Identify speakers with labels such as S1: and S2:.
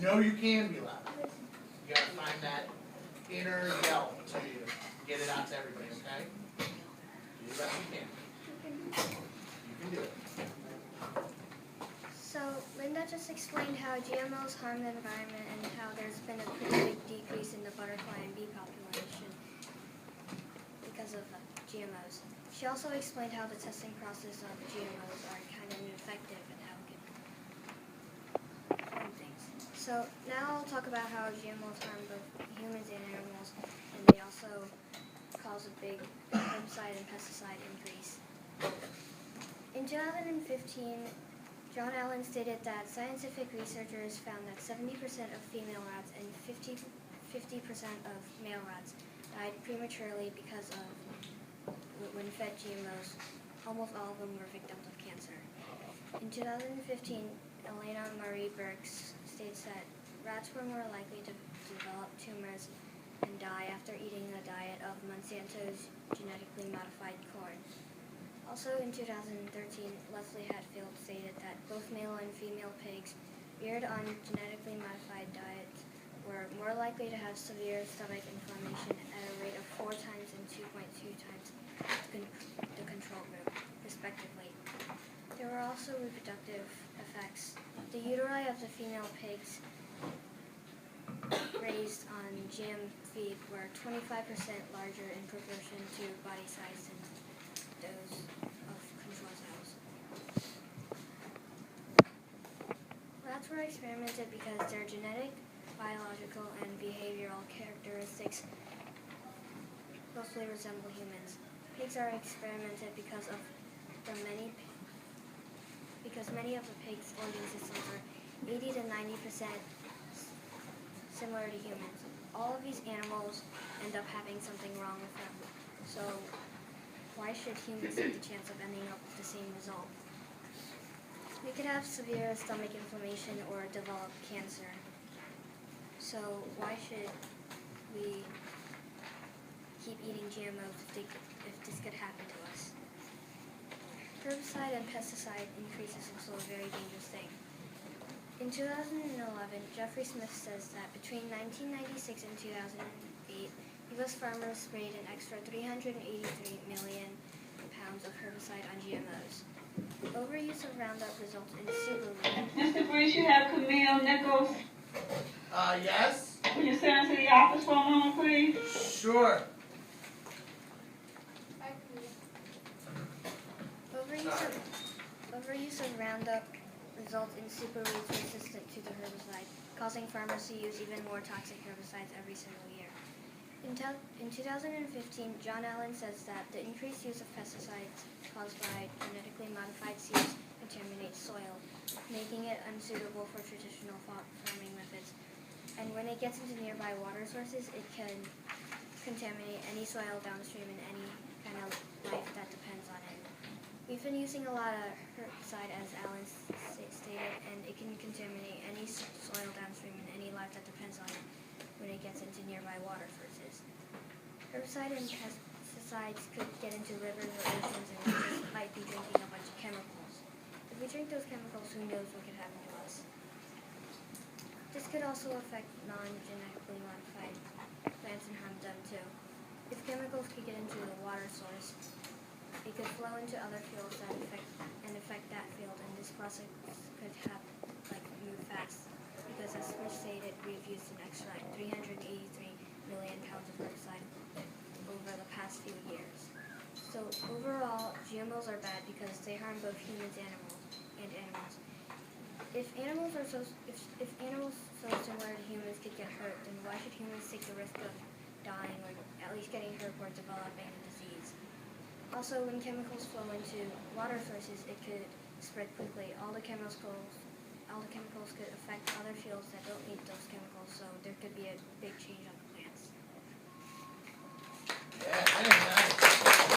S1: know you can be loud. You gotta find that inner yell to get it out to everybody, okay? Do the best you can. You can do it.
S2: So Linda just explained how GMOs harm the environment and how there's been a pretty big decrease in the butterfly and bee population because of GMOs. She also explained how the testing process of GMOs are kind of ineffective and how it can harm things. So now I'll talk about how GMOs harm both humans and animals, and they also cause a big herbicide and pesticide increase. In 2015, John Allen stated that scientific researchers found that 70% of female rats and 50% of male rats died prematurely because of when fed GMOs. Almost all of them were victims of cancer. In 2015, Elena Marie Burks states that rats were more likely to develop tumors and die after eating a diet of Monsanto's genetically modified corn. Also in 2013, Leslie Hatfield stated that both male and female pigs reared on genetically modified diets were more likely to have severe stomach inflammation at a rate of 4 times and 2.2 times the control group, respectively. There were also reproductive effects. The uteri of the female pigs raised on GM feed were 25% larger in proportion to body size than those of control cells. Rats were experimented because their genetic, biological, and behavioral characteristics closely resemble humans. Pigs are experimented because many of the pigs' organ systems are 80 to 90% similar to humans. All of these animals end up having something wrong with them. So why should humans take the chance of ending up with the same result? We could have severe stomach inflammation or develop cancer. So why should we keep eating GMOs if this could happen to us? Herbicide and pesticide increase is also a very dangerous thing. In 2011, Jeffrey Smith says that between 1996 and 2008, U.S. farmers sprayed an extra 383 million pounds of herbicide on GMOs. Overuse of Roundup results in superweed.
S3: Mr. Bruce, you have Camille Nichols.
S1: Yes?
S3: Will you send to the office for a moment, please?
S1: Sure.
S2: Overuse of Roundup results in superweeds resistant to the herbicide, causing farmers to use even more toxic herbicides every single year. In 2015, John Allen says that the increased use of pesticides caused by genetically modified seeds contaminates soil, making it unsuitable for traditional farming methods. And when it gets into nearby water sources, it can contaminate any soil downstream and any kind of life that depends on it. We've been using a lot of herbicide, as Alan stated, and it can contaminate any soil downstream and any life that depends on it when it gets into nearby water sources. Herbicide and pesticides could get into rivers or oceans, and we just might be drinking a bunch of chemicals. If we drink those chemicals, who knows what could happen to us? This could also affect non-genetically modified plants and harm them too. If chemicals could get into the water source, it could flow into other fields that affect that field, and this process could move fast. Because as Rich stated, we've used an extra 383 million pounds of herbicide over the past few years. So overall, GMOs are bad because they harm both humans and animals. If animals so similar to humans could get hurt, then why should humans take the risk of dying or at least getting hurt or developing a disease? Also, when chemicals flow into water sources, it could spread quickly. All the chemicals could affect other fields that don't need those chemicals, so there could be a big change on the plants.
S1: Yeah.